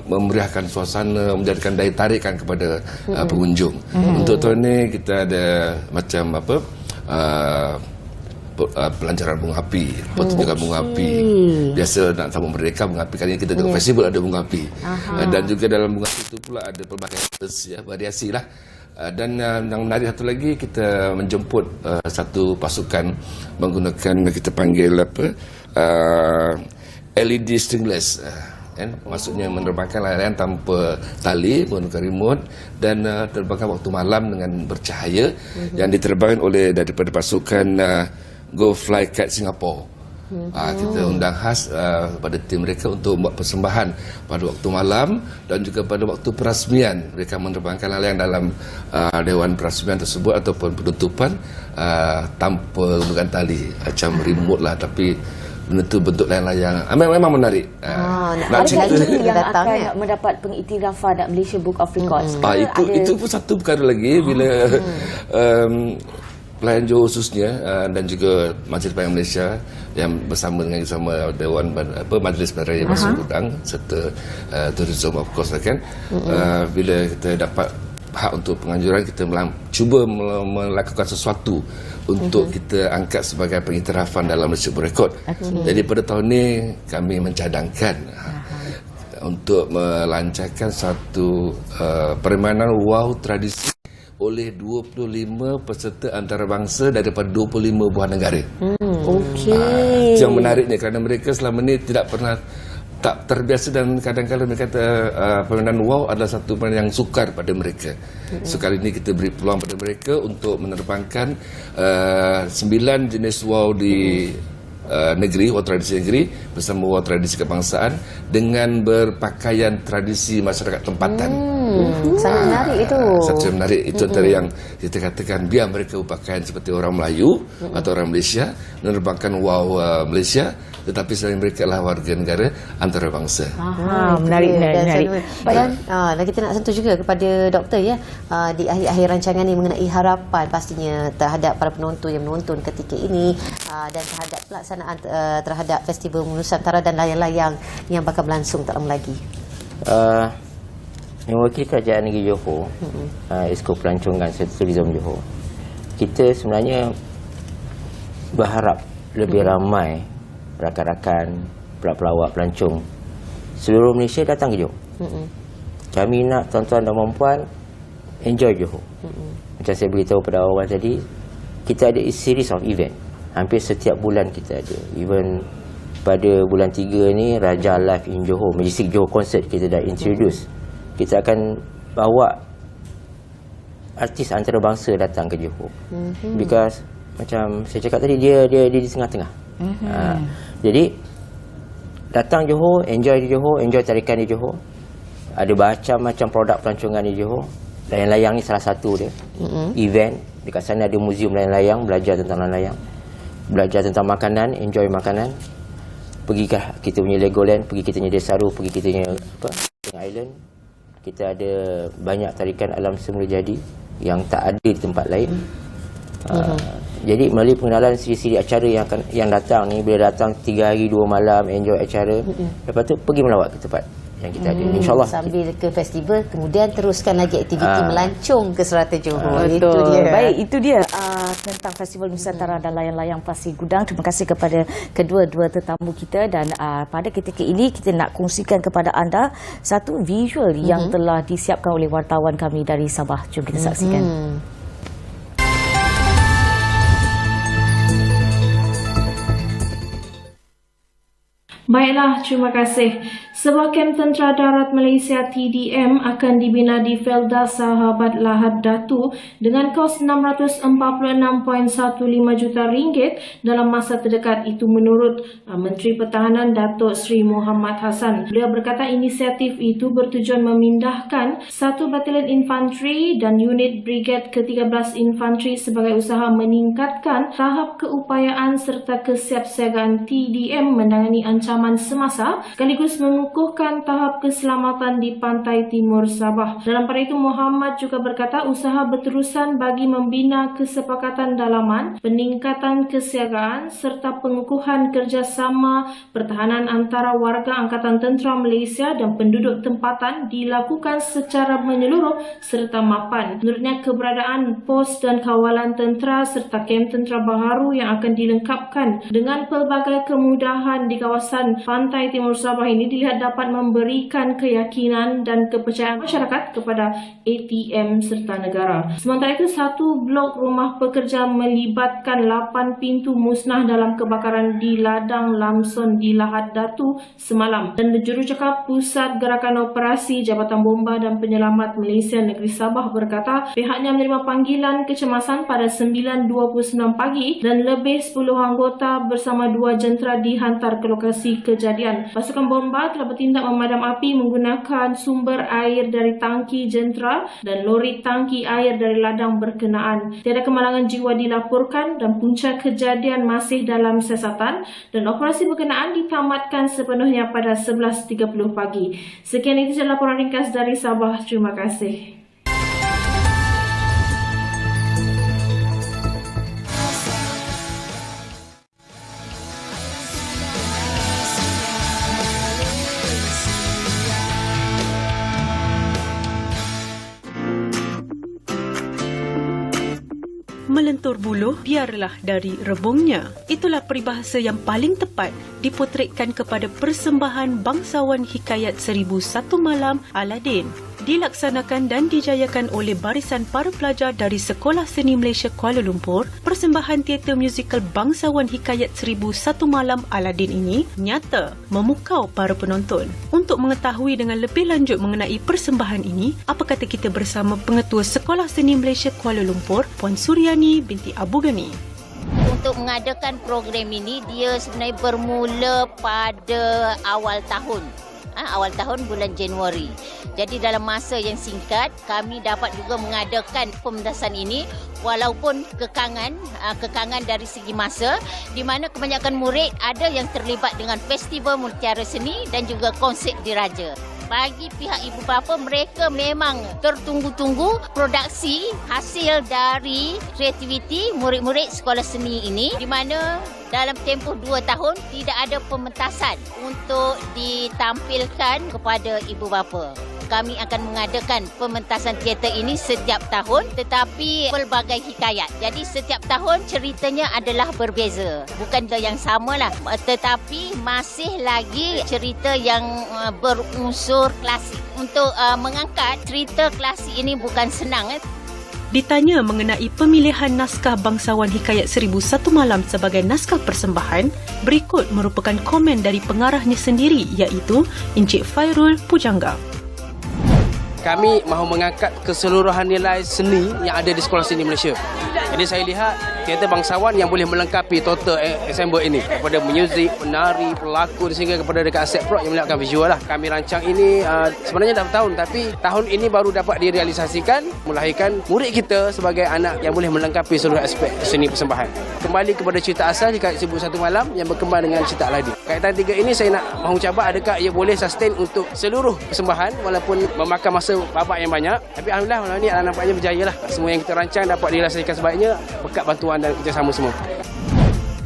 memeriahkan suasana, menjadikan daya tarikan kepada pengunjung. Untuk tahun ni kita ada macam pelancaran bunga api, pertunjukan bunga api. Biasa nak sambung merdeka bunga api, kali ini kita tengok festival ada bunga api. Dan juga dalam bunga api itu pula ada pelbagai variasi lah. Dan yang menarik satu lagi, kita menjemput satu pasukan menggunakan kita panggil LED stringless. Maksudnya menerbangkan layar tanpa tali menggunakan remote dan terbangkan waktu malam dengan bercahaya yang diterbangkan oleh daripada pasukan Go Fly Kite Singapore. Kita undang khas pada tim mereka untuk membuat persembahan pada waktu malam dan juga pada waktu perasmian. Mereka menerbangkan layang dalam dewan perasmian tersebut ataupun penutupan tanpa menggunakan tali, macam remote lah, tapi benda tu bentuk layang-layang. Memang menarik. Nak cerita yang akan mendapat pengiktirafan Malaysia Book of Records. Itu pun satu perkara lagi bila pelayan Johor khususnya dan juga Majlis Pelayan Malaysia yang bersama Dewan Majlis Raya Bahasa Udang serta tourism of course kan, bila kita dapat hak untuk penganjuran, kita cuba melakukan sesuatu untuk kita angkat sebagai pengiktirafan dalam Malaysia Book Record. Jadi pada tahun ini kami mencadangkan untuk melancarkan satu permainan wow tradisi oleh 25 peserta antarabangsa daripada 25 buah negara. Okey. Yang menariknya kerana mereka selama ini tidak pernah tak terbiasa dan kadang-kadang mereka kata permainan wow adalah satu permainan yang sukar pada mereka. So kali ini kita beri peluang pada mereka untuk menerbangkan 9 jenis wow di negeri, wow tradisi negeri bersama wow tradisi kebangsaan dengan berpakaian tradisi masyarakat tempatan. Sangat menarik itu. Sangat menarik. Itu antara yang kita katakan, biar mereka berpakaian seperti orang Melayu atau orang Malaysia, menerbangkan wow Malaysia, tetapi selain mereka adalah warga negara antarabangsa. Menarik. Dan kita nak sentuh juga kepada doktor ya, di akhir-akhir rancangan ini mengenai harapan pastinya terhadap para penonton yang menonton ketika ini dan terhadap pelaksanaan terhadap Festival Nusantara dan layang-layang yang bakal berlangsung tak lama lagi. yang mewakili Kerajaan Negeri Johor, Esko Pelancongan serta Tourism Johor, kita sebenarnya berharap lebih ramai rakan-rakan, pelawak pelancong seluruh Malaysia datang ke Johor. Kami nak tuan-tuan dan puan enjoy Johor. Macam saya beritahu pada awal tadi, kita ada a series of event. Hampir setiap bulan kita ada. Even pada bulan 3 ni, Raja Live in Johor, Majestic Johor Concert kita dah introduce. Kita akan bawa artis antarabangsa datang ke Johor. Because macam saya cakap tadi, dia di tengah-tengah. Jadi datang Johor, enjoy di Johor, enjoy tarikan di Johor. Ada macam-macam produk pelancongan di Johor. Layang-layang ni salah satu dia. Event dekat sana ada muzium layang-layang, belajar tentang layang-layang, belajar tentang makanan, enjoy makanan. Pergi kita punya Legoland, pergi kita punya Desaru, pergi kita punya Island. Kita ada banyak tarikan alam semula jadi yang tak ada di tempat lain. Jadi melalui pengenalan siri-siri acara yang datang ni, bila datang 3 hari 2 malam enjoy acara, lepas tu pergi melawat ke tempat yang kita ada. InsyaAllah sambil ke festival, kemudian teruskan lagi aktiviti melancong ke Serata Johor. Betul. Itu dia. Baik, itu dia tentang Festival Nusantara dan Layang-Layang Pasir Gudang. Terima kasih kepada kedua-dua tetamu kita, dan pada ketika ini kita nak kongsikan kepada anda satu visual yang telah disiapkan oleh wartawan kami dari Sabah. Jom kita saksikan. Baiklah, terima kasih. Sebuah kem tentera darat Malaysia TDM akan dibina di Felda Sahabat Lahad Datu dengan kos RM646.15 juta dalam masa terdekat. Itu menurut Menteri Pertahanan Datuk Seri Muhammad Hassan. Beliau berkata inisiatif itu bertujuan memindahkan 1 Batalion Infanteri dan unit Brigade ke-13 Infanteri sebagai usaha meningkatkan tahap keupayaan serta kesiapsiagaan TDM menangani ancaman semasa sekaligus mengukuhkan tahap keselamatan di pantai timur Sabah. Dalam pada itu, Muhammad juga berkata usaha berterusan bagi membina kesepakatan dalaman, peningkatan kesiagaan serta pengukuhan kerjasama pertahanan antara warga Angkatan Tentera Malaysia dan penduduk tempatan dilakukan secara menyeluruh serta mapan. Menurutnya, keberadaan pos dan kawalan tentera serta kem tentera baharu yang akan dilengkapkan dengan pelbagai kemudahan di kawasan pantai timur Sabah ini dilihat dapat memberikan keyakinan dan kepercayaan masyarakat kepada ATM serta negara. Sementara itu, satu blok rumah pekerja melibatkan 8 pintu musnah dalam kebakaran di ladang Lamson di Lahad Datu semalam. Dan jurucakap Pusat Gerakan Operasi Jabatan Bomba dan Penyelamat Malaysia Negeri Sabah berkata pihaknya menerima panggilan kecemasan pada 9.29 pagi dan lebih 10 anggota bersama 2 jentera dihantar ke lokasi kejadian. Pasukan bomba telah bertindak memadam api menggunakan sumber air dari tangki jentera dan lori tangki air dari ladang berkenaan. Tiada kemalangan jiwa dilaporkan dan punca kejadian masih dalam siasatan dan operasi berkenaan ditamatkan sepenuhnya pada 11.30 pagi. Sekian itu adalah laporan ringkas dari Sabah. Terima kasih. Melentur buluh biarlah dari rebungnya. Itulah peribahasa yang paling tepat dipotretkan kepada persembahan bangsawan hikayat 1001 Malam Aladin. Dilaksanakan dan dijayakan oleh barisan para pelajar dari Sekolah Seni Malaysia Kuala Lumpur, persembahan teater musikal bangsawan hikayat 1001 Malam Aladin ini nyata memukau para penonton. Untuk mengetahui dengan lebih lanjut mengenai persembahan ini, apa kata kita bersama Pengetua Sekolah Seni Malaysia Kuala Lumpur, Puan Suryani binti Abu Ghani. Untuk mengadakan program ini, dia sebenarnya bermula pada awal tahun bulan Januari. Jadi dalam masa yang singkat kami dapat juga mengadakan pementasan ini walaupun kekangan dari segi masa, di mana kebanyakan murid ada yang terlibat dengan festival Mutiara Seni dan juga konsert diraja. Bagi pihak ibu bapa, mereka memang tertunggu-tunggu produksi hasil dari kreativiti murid-murid sekolah seni ini, di mana dalam tempoh 2 tahun tidak ada pementasan untuk ditampilkan kepada ibu bapa. kami akan mengadakan pementasan teater ini setiap tahun tetapi pelbagai hikayat. Jadi setiap tahun ceritanya adalah berbeza. Bukan yang samalah tetapi masih lagi cerita yang berunsur klasik. Untuk mengangkat cerita klasik ini bukan senang. Ditanya mengenai pemilihan naskah Bangsawan Hikayat 1001 Malam sebagai naskah persembahan, berikut merupakan komen dari pengarahnya sendiri iaitu Encik Fairul Pujangga. Kami mahu mengangkat keseluruhan nilai seni yang ada di Sekolah Seni Malaysia. Jadi saya lihat teater bangsawan yang boleh melengkapi total ensemble ini. Daripada muzik, penari, pelakon sehingga kepada dekat aset prop yang melihatkan visual lah. Kami rancang ini sebenarnya dah bertahun tapi tahun ini baru dapat direalisasikan melahirkan murid kita sebagai anak yang boleh melengkapi seluruh aspek seni persembahan. Kembali kepada cerita asal Hikayat 1001 Malam yang berkembang dengan cerita Aladin. Kaitan 3 ini saya nak mahu cabar adakah ia boleh sustain untuk seluruh persembahan walaupun memakan masa babak yang banyak. Tapi alhamdulillah malam ni nampaknya berjaya lah. Semua yang kita rancang dapat direalisasikan sebaiknya berkat bantuan dan kerjasama semua.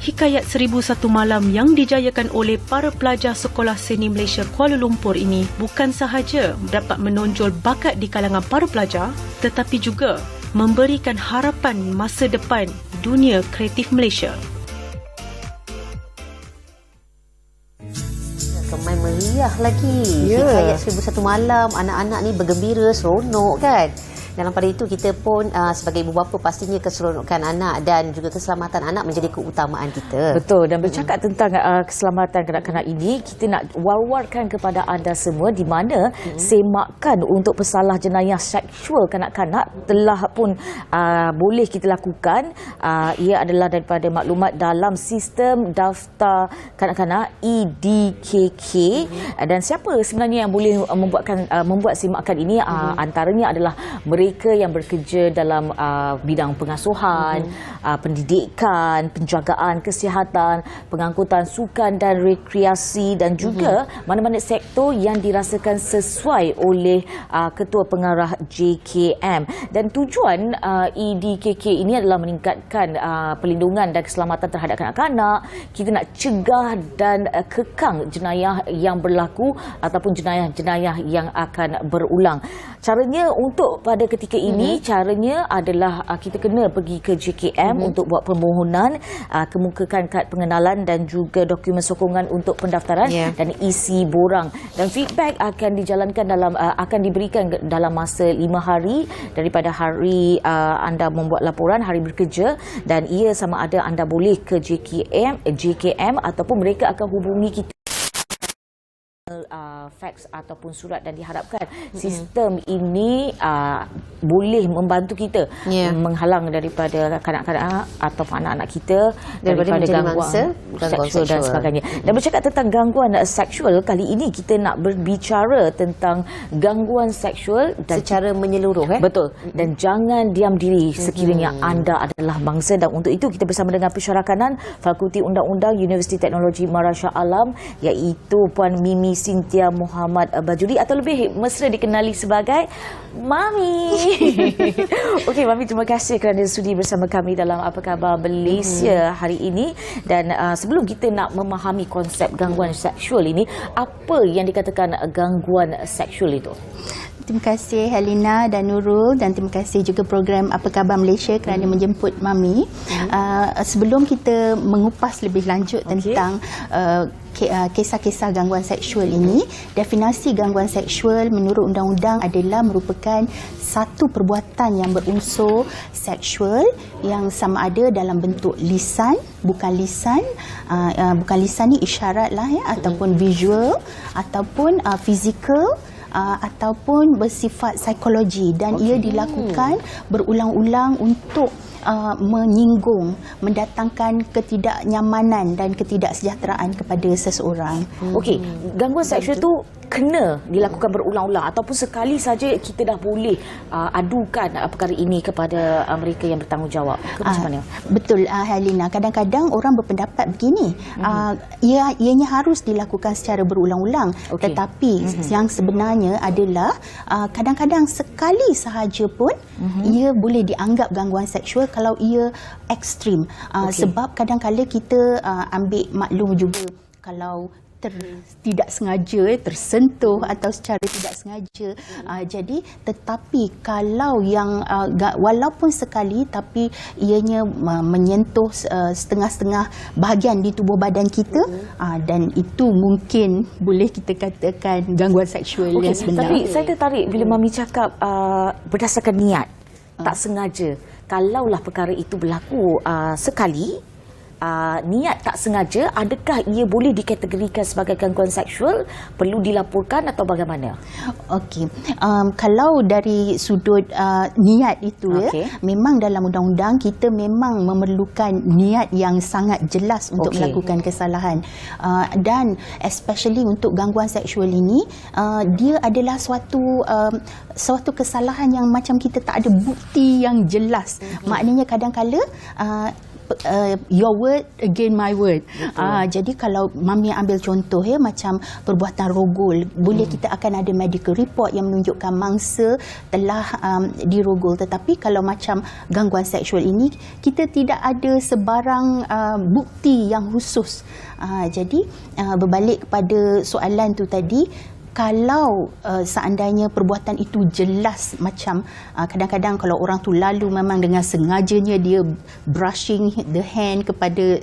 Hikayat 1001 Malam yang dijayakan oleh para pelajar Sekolah Seni Malaysia Kuala Lumpur ini bukan sahaja dapat menonjol bakat di kalangan para pelajar tetapi juga memberikan harapan masa depan dunia kreatif Malaysia. Kemai meriah lagi. Hikayat 1001 Malam, anak-anak ni bergembira, seronok kan. Dalam pada itu kita pun sebagai ibu bapa pastinya keseronokan anak dan juga keselamatan anak menjadi keutamaan kita. Betul, dan bercakap tentang keselamatan kanak-kanak ini, kita nak war-warkan kepada anda semua di mana semakan untuk pesalah jenayah seksual kanak-kanak telah pun boleh kita lakukan. Ia adalah daripada maklumat dalam sistem daftar kanak-kanak EDKK. Dan siapa sebenarnya yang boleh membuat semakan ini? Antaranya adalah mereka yang bekerja dalam bidang pengasuhan, pendidikan, penjagaan kesihatan, pengangkutan sukan dan rekreasi dan juga mana-mana sektor yang dirasakan sesuai oleh Ketua Pengarah JKM. Dan tujuan EDKK ini adalah meningkatkan perlindungan dan keselamatan terhadap kanak-kanak. Kita nak cegah dan kekang jenayah yang berlaku ataupun jenayah-jenayah yang akan berulang. Caranya untuk pada ketika ini, caranya adalah kita kena pergi ke JKM untuk buat permohonan, kemukakan kad pengenalan dan juga dokumen sokongan untuk pendaftaran dan isi borang. Dan feedback akan dijalankan akan diberikan dalam masa 5 hari daripada hari anda membuat laporan, hari bekerja, dan ia sama ada anda boleh ke JKM ataupun mereka akan hubungi kita fax ataupun surat, dan diharapkan sistem ini boleh membantu kita menghalang daripada kanak-kanak atau anak-anak kita daripada gangguan seksual dan sebagainya. Dan bercakap tentang gangguan seksual, kali ini kita nak berbicara tentang gangguan seksual dan secara menyeluruh. Betul. Dan jangan diam diri sekiranya anda adalah bangsa. Dan untuk itu kita bersama dengan pensyarakanan Fakulti Undang-Undang Universiti Teknologi Mara Shah Alam iaitu Puan Mimi Cynthia Muhammad Bajuri atau lebih mesra dikenali sebagai Mami. Okey Mami, terima kasih kerana sudi bersama kami dalam Apa Khabar Malaysia hari ini. Dan sebelum kita nak memahami konsep gangguan seksual ini, apa yang dikatakan gangguan seksual itu? Terima kasih Helena dan Nurul, dan terima kasih juga program Apa Khabar Malaysia kerana menjemput Mami. Sebelum kita mengupas lebih lanjut tentang kisah-kisah gangguan seksual ini, definisi gangguan seksual menurut undang-undang adalah merupakan satu perbuatan yang berunsur seksual yang sama ada dalam bentuk lisan, bukan lisan ni isyarat lah ataupun visual ataupun fizikal ataupun bersifat psikologi, dan ia dilakukan berulang-ulang untuk menyinggung, mendatangkan ketidaknyamanan dan ketidaksejahteraan kepada seseorang. Okey, gangguan seksual tu kena dilakukan berulang-ulang ataupun sekali saja kita dah boleh adukan perkara ini kepada mereka yang bertanggungjawab. Macam mana? Betul Helena, kadang-kadang orang berpendapat begini, ianya harus dilakukan secara berulang-ulang, tetapi yang sebenarnya adalah kadang-kadang sekali sahaja pun ia boleh dianggap gangguan seksual kalau ia ekstrim. Sebab kadang-kadang kita ambil maklum juga kalau tidak sengaja tersentuh atau secara tidak sengaja. Jadi tetapi kalau yang walaupun sekali tapi ianya menyentuh setengah-setengah bahagian di tubuh badan kita, dan itu mungkin boleh kita katakan gangguan seksual yang sebenar. Tapi saya tertarik bila Mami cakap berdasarkan niat, tak sengaja. Kalaulah perkara itu berlaku sekali, niat tak sengaja, adakah ia boleh dikategorikan sebagai gangguan seksual, perlu dilaporkan atau bagaimana? Okey, kalau dari sudut niat itu, memang dalam undang-undang kita memang memerlukan niat yang sangat jelas untuk melakukan kesalahan, dan especially untuk gangguan seksual ini, dia adalah suatu kesalahan yang macam kita tak ada bukti yang jelas. Maknanya kadang-kala your word against my word. Jadi kalau Mami ambil contoh macam perbuatan rogol, boleh kita akan ada medical report yang menunjukkan mangsa telah dirogol, tetapi kalau macam gangguan seksual ini kita tidak ada sebarang bukti yang khusus. Jadi berbalik kepada soalan tu tadi, kalau seandainya perbuatan itu jelas, macam kadang-kadang kalau orang tu lalu memang dengan sengajanya dia brushing the hand kepada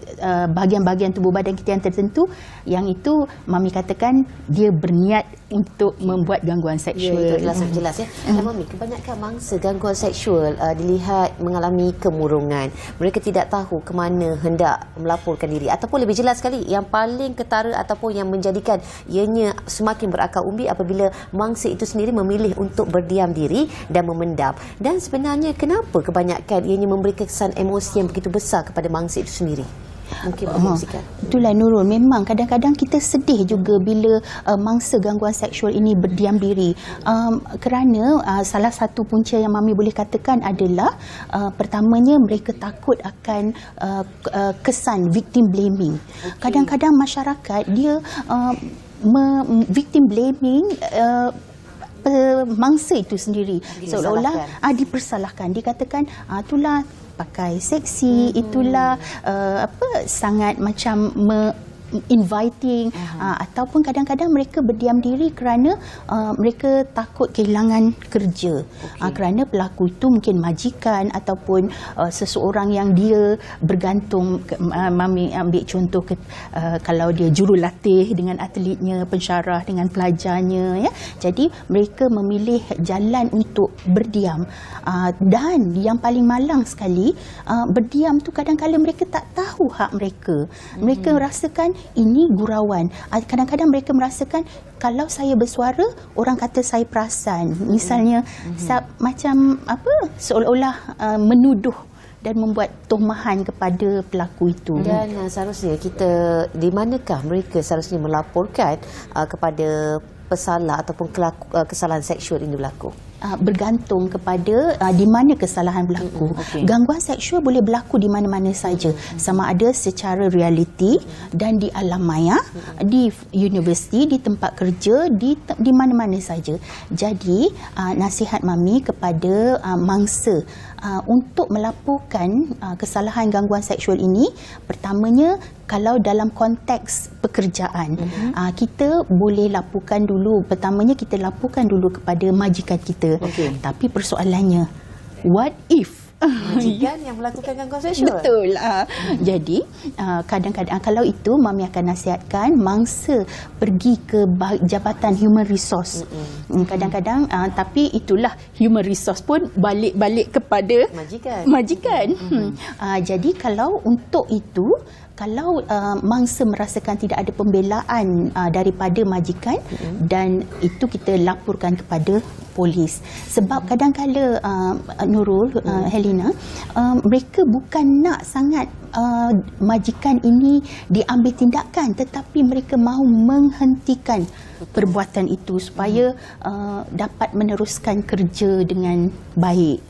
bahagian-bahagian tubuh badan kita yang tertentu, yang itu Mami katakan dia berniat untuk membuat gangguan seksual. Ya, itu jelas ya. Mami, kebanyakan mangsa gangguan seksual dilihat mengalami kemurungan. Mereka tidak tahu ke mana hendak melaporkan diri, ataupun lebih jelas sekali yang paling ketara ataupun yang menjadikan ianya semakin berakal umbi apabila mangsa itu sendiri memilih untuk berdiam diri dan memendam. Dan sebenarnya kenapa kebanyakan ianya memberi kesan emosi yang begitu besar kepada mangsa itu sendiri? Mungkin berkongsikan. Itulah Nurul, memang kadang-kadang kita sedih juga bila mangsa gangguan seksual ini berdiam diri, kerana salah satu punca yang Mami boleh katakan adalah pertamanya mereka takut akan kesan victim blaming. Kadang-kadang masyarakat dia victim blaming mangsa itu sendiri, seolah-olah dipersalahkan, dikatakan itulah pakai seksi, itulah sangat macam inviting, ataupun kadang-kadang mereka berdiam diri kerana mereka takut kehilangan kerja, kerana pelaku itu mungkin majikan ataupun seseorang yang dia bergantung. Mami ambil contoh kalau dia jurulatih dengan atletnya, pensyarah dengan pelajarnya, ya. Jadi mereka memilih jalan untuk berdiam, dan yang paling malang sekali, berdiam tu kadang-kadang mereka tak tahu hak mereka. Mereka merasakan ini gurauan. Kadang-kadang mereka merasakan kalau saya bersuara, orang kata saya perasan. Misalnya macam seolah-olah menuduh dan membuat tomahan kepada pelaku itu. Dan seharusnya kita, di manakah mereka seharusnya melaporkan kepada pesalah ataupun kesalahan seksual ini berlaku? Bergantung kepada di mana kesalahan berlaku. Gangguan seksual boleh berlaku di mana-mana saja, sama ada secara realiti dan di alam maya, di universiti, di tempat kerja, di mana-mana saja. Jadi nasihat Mami kepada mangsa untuk melaporkan kesalahan gangguan seksual ini, pertamanya kalau dalam konteks pekerjaan, kita boleh laporkan dulu. Pertamanya kita laporkan dulu kepada majikan kita. Tapi persoalannya, what if majikan yang melakukan gangguan seksual? Betul. Jadi kadang-kadang kalau itu Mami akan nasihatkan mangsa pergi ke Jabatan Human Resource. Kadang-kadang tapi itulah human resource pun balik kepada majikan. Jadi kalau untuk itu, kalau mangsa merasakan tidak ada pembelaan daripada majikan, dan itu kita laporkan kepada polis. Sebab kadang-kala Nurul, Helena, mereka bukan nak sangat majikan ini diambil tindakan, tetapi mereka mahu menghentikan perbuatan itu supaya dapat meneruskan kerja dengan baik.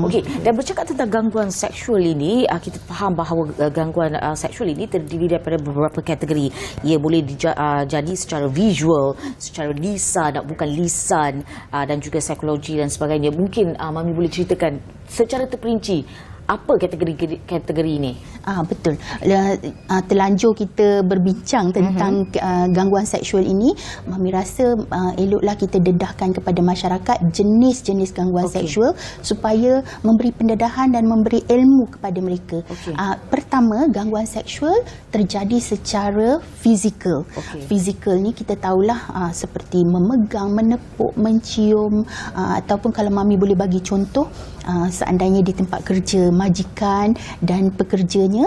Okey, dan bercakap tentang gangguan seksual ini, kita faham bahawa gangguan seksual ini terdiri daripada beberapa kategori. Ia boleh jadi secara visual, secara lisan, bukan lisan, dan juga psikologi dan sebagainya. Mungkin Mami boleh ceritakan secara terperinci apa kategori ini? Betul. Terlanjur kita berbincang tentang gangguan seksual ini, Mami rasa eloklah kita dedahkan kepada masyarakat jenis-jenis gangguan seksual supaya memberi pendedahan dan memberi ilmu kepada mereka. Pertama, gangguan seksual terjadi secara fizikal. Fizikal ni kita tahulah seperti memegang, menepuk, mencium, ataupun kalau Mami boleh bagi contoh, seandainya di tempat kerja majikan dan pekerjanya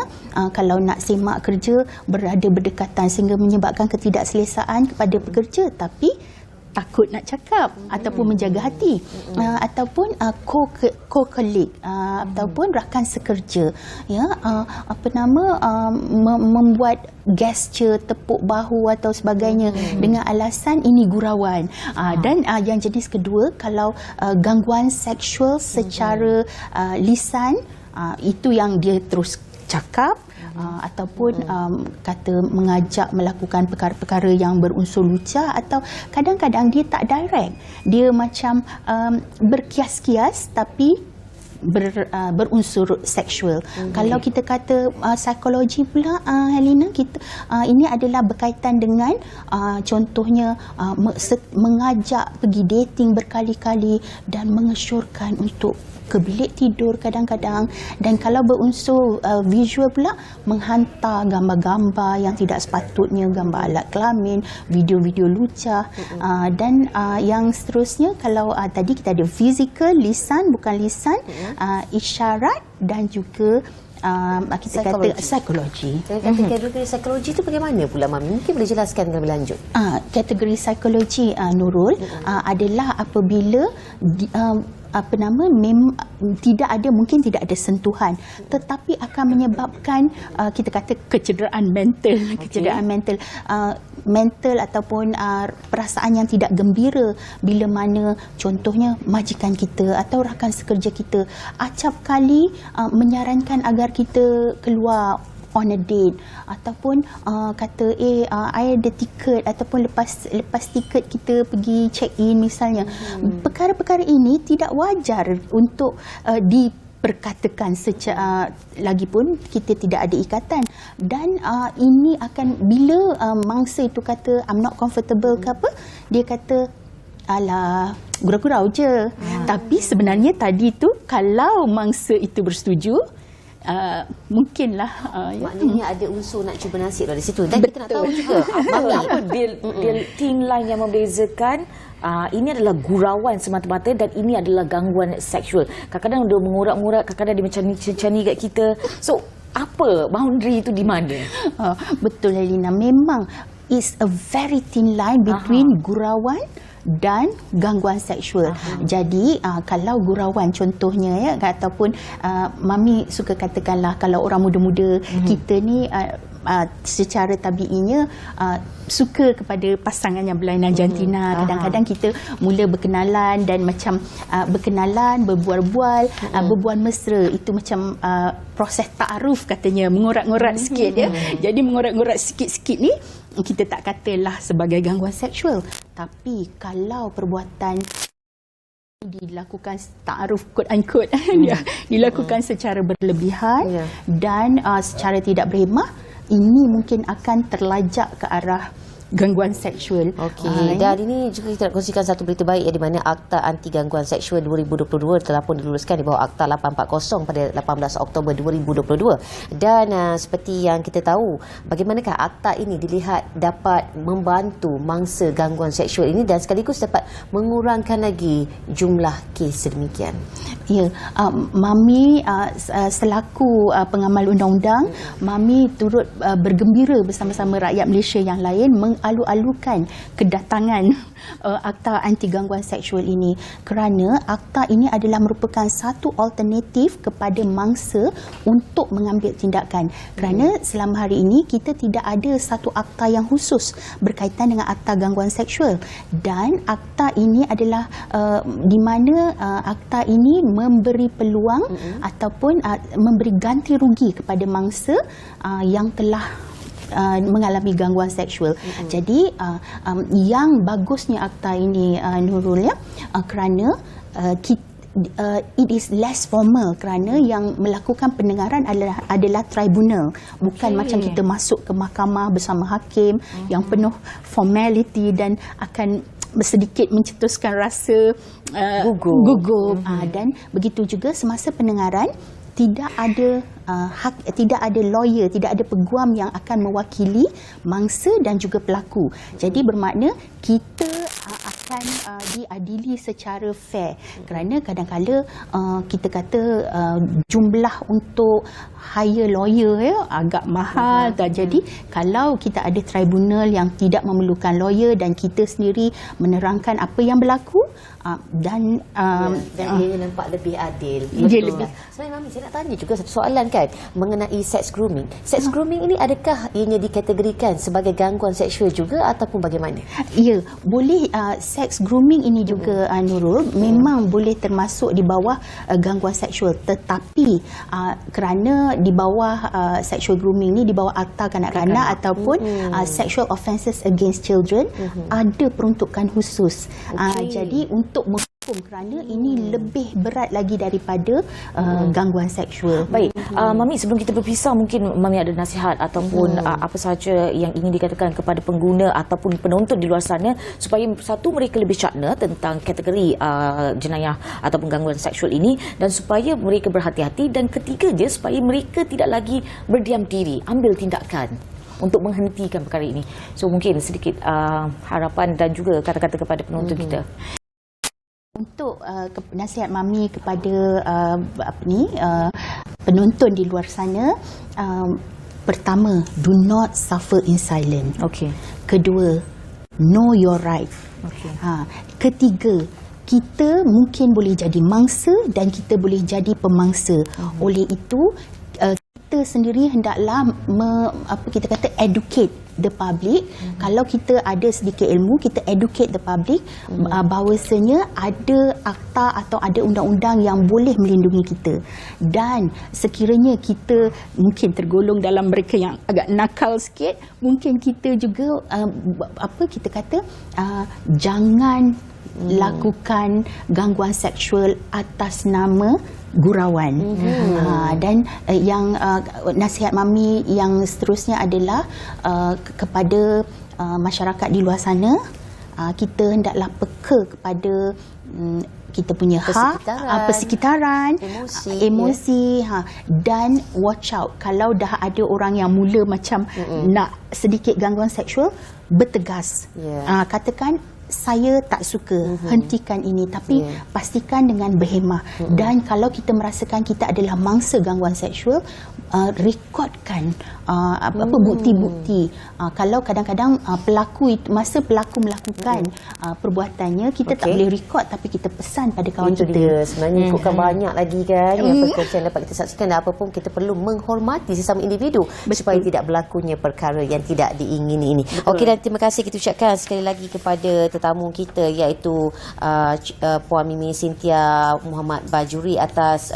kalau nak semak kerja berada berdekatan sehingga menyebabkan ketidakselesaan kepada pekerja tapi takut nak cakap ataupun menjaga hati, ataupun co-colleague ataupun rakan sekerja, ya, membuat gesture tepuk bahu atau sebagainya dengan alasan ini gurauan. Dan yang jenis kedua, kalau gangguan seksual secara lisan, itu yang dia terus cakap ataupun kata mengajak melakukan perkara-perkara yang berunsur lucah, atau kadang-kadang dia tak direct, dia macam berkias-kias tapi berunsur seksual. Kalau kita kata psikologi pula, Helena, kita ini adalah berkaitan dengan contohnya mengajak pergi dating berkali-kali dan mengesyorkan untuk ke bilik tidur kadang-kadang, dan kalau berunsur visual pula menghantar gambar-gambar yang tidak sepatutnya, gambar alat kelamin, video-video lucah, dan yang seterusnya kalau tadi kita ada fizikal, lisan, bukan lisan, isyarat dan juga kita kata psikologi. Kategori psikologi itu bagaimana pula, Mami? Mungkin boleh jelaskan lebih lanjut. Kategori psikologi, Nurul, adalah apabila tidak ada sentuhan tetapi akan menyebabkan kita kata kecederaan mental, mental ataupun perasaan yang tidak gembira bila mana contohnya majikan kita atau rakan sekerja kita acap kali menyarankan agar kita keluar on a date, ataupun kata I ada tiket, ataupun lepas tiket kita pergi check in misalnya. Perkara-perkara ini tidak wajar untuk diperkatakan secara, lagipun kita tidak ada ikatan, dan ini akan bila mangsa itu kata I'm not comfortable ke apa, dia kata alah gurau-gurau je. Tapi sebenarnya tadi tu kalau mangsa itu bersetuju, mungkinlah maknanya ada unsur nak cuba nasib dari situ. Dan kita nak tahu juga apa dia thin line yang membezakan ini adalah gurauan semata-mata dan ini adalah gangguan seksual. Kadang-kadang dia mengurat-ngurat, kadang-kadang dia macam-macam kat kita. So apa boundary itu di mana? Betul, Helena, memang is a very thin line between gurauan dan gangguan seksual. Jadi kalau gurauan contohnya, ya, ataupun Mami suka katakanlah kalau orang muda-muda kita ni secara tabiinya suka kepada pasangan yang berlainan jantina. Kadang-kadang kita mula berkenalan dan macam berkenalan, berbual-bual, berbual mesra. Itu macam proses ta'aruf katanya, mengorat-ngorat sikit, ya. Jadi mengorat-ngorat sikit-sikit ni kita tak katalah sebagai gangguan seksual. Tapi kalau perbuatan dilakukan ta'aruf quote unquote dilakukan secara berlebihan dan secara tidak berhemah, ini mungkin akan terlajak ke arah gangguan seksual. Okey, dan ini juga kita nak kongsikan satu berita baik, di mana Akta Anti Gangguan Seksual 2022 telah pun diluluskan di bawah Akta 840 pada 18 Oktober 2022. Dan seperti yang kita tahu, bagaimanakah akta ini dilihat dapat membantu mangsa gangguan seksual ini dan sekaligus dapat mengurangkan lagi jumlah kes sedemikian. Ya, Mami selaku pengamal undang-undang, Mami turut bergembira bersama-sama rakyat Malaysia yang lain mengalu-alukan kedatangan Akta Anti Gangguan Seksual ini, kerana akta ini adalah merupakan satu alternatif kepada mangsa untuk mengambil tindakan. Kerana selama hari ini kita tidak ada satu akta yang khusus berkaitan dengan akta gangguan seksual, dan akta ini adalah di mana akta ini memberi peluang ataupun memberi ganti rugi kepada mangsa yang telah mengalami gangguan seksual. Jadi yang bagusnya akta ini, Nurul, ya, kerana it is less formal kerana yang melakukan pendengaran adalah tribunal, bukan macam kita masuk ke mahkamah bersama hakim yang penuh formality dan akan sedikit mencetuskan rasa gugup. Dan begitu juga semasa pendengaran tidak ada tidak ada lawyer, tidak ada peguam yang akan mewakili mangsa dan juga pelaku. Jadi bermakna kita akan diadili secara fair, kerana kadang-kala kita kata jumlah untuk hire lawyer agak mahal. Jadi kalau kita ada tribunal yang tidak memerlukan lawyer dan kita sendiri menerangkan apa yang berlaku, dan dia nampak lebih adil. Betul. Sebenarnya Mami, saya nak tanya juga satu soalan kan mengenai sex grooming. Sex grooming ini adakah ianya dikategorikan sebagai gangguan seksual juga ataupun bagaimana? Ya, boleh. Sex grooming ini juga Nurul memang boleh termasuk di bawah gangguan seksual, tetapi kerana di bawah sexual grooming ni di bawah Akta Kanak-kanak ataupun sexual offences against children, ada peruntukan khusus. Jadi untuk menghukum, kerana ini lebih berat lagi daripada gangguan seksual. Baik, Mami, sebelum kita berpisah, mungkin Mami ada nasihat ataupun apa sahaja yang ingin dikatakan kepada pengguna ataupun penonton di luar sana supaya satu, mereka lebih cakna tentang kategori jenayah ataupun gangguan seksual ini, dan supaya mereka berhati-hati, dan ketiganya supaya mereka tidak lagi berdiam diri, ambil tindakan untuk menghentikan perkara ini. So mungkin sedikit harapan dan juga kata-kata kepada penonton kita. Untuk nasihat Mami kepada penonton di luar sana, pertama, do not suffer in silence. Kedua, know your right. Ketiga, kita mungkin boleh jadi mangsa dan kita boleh jadi pemangsa. Oleh itu, kita sendiri hendaklah kita kata educate the public. Kalau kita ada sedikit ilmu, kita educate the public bahawasanya ada akta atau ada undang-undang yang boleh melindungi kita. Dan sekiranya kita mungkin tergolong dalam mereka yang agak nakal sikit, mungkin kita juga kita kata jangan lakukan gangguan seksual atas nama gurauan. Dan yang nasihat Mami yang seterusnya adalah kepada masyarakat di luar sana, kita hendaklah peka kepada kita punya persekitaran, emosi, dan watch out kalau dah ada orang yang mula macam nak sedikit gangguan seksual, bertegas. Katakan, saya tak suka, hentikan ini, tapi pastikan dengan berhemah. Dan kalau kita merasakan kita adalah mangsa gangguan seksual, rekodkan bukti-bukti. Kalau kadang-kadang pelaku itu, masa pelaku melakukan perbuatannya, kita tak boleh rekod, tapi kita pesan pada kawan itu kita. Dia sebenarnya bukan banyak lagi kan yang perkongsian dapat kita saksikan, dan apa pun kita perlu menghormati sesama individu supaya tidak berlakunya perkara yang tidak diingini ini. Okey, dan terima kasih kita ucapkan sekali lagi kepada tetamu kita, iaitu Puan Mimi Cynthia Muhammad Bajuri atas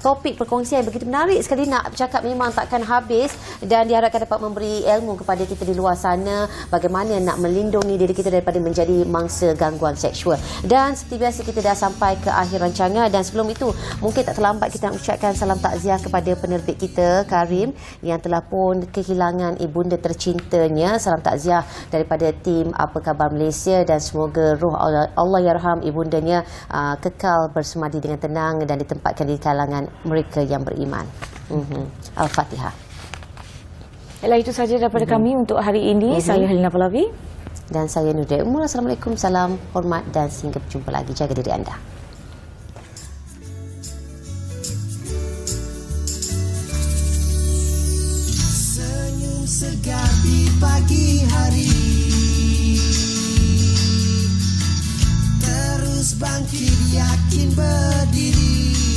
topik perkongsian begitu menarik sekali. Nak bercakap memang takkan habis, dan diharapkan dapat memberi ilmu kepada kita di luar sana bagaimana nak melindungi diri kita daripada menjadi mangsa gangguan seksual. Dan seperti biasa, kita dah sampai ke akhir rancangan, dan sebelum itu mungkin tak terlambat kita nak ucapkan salam takziah kepada penerbit kita Karim yang telah pun kehilangan ibunda tercintanya. Salam takziah daripada tim Apa Khabar Malaysia, dan semoga roh Allah yarham ibundanya kekal bersemadi dengan tenang dan ditempatkan di kalangan mereka yang beriman. Al-Fatihah. Baiklah, itu sahaja daripada kami untuk hari ini. Saya Helena Pahlavi. Dan saya Nurul Umar. Assalamualaikum, salam hormat dan sehingga berjumpa lagi. Jaga diri anda. Senyum segar di pagi hari, terus bangkit yakin berdiri.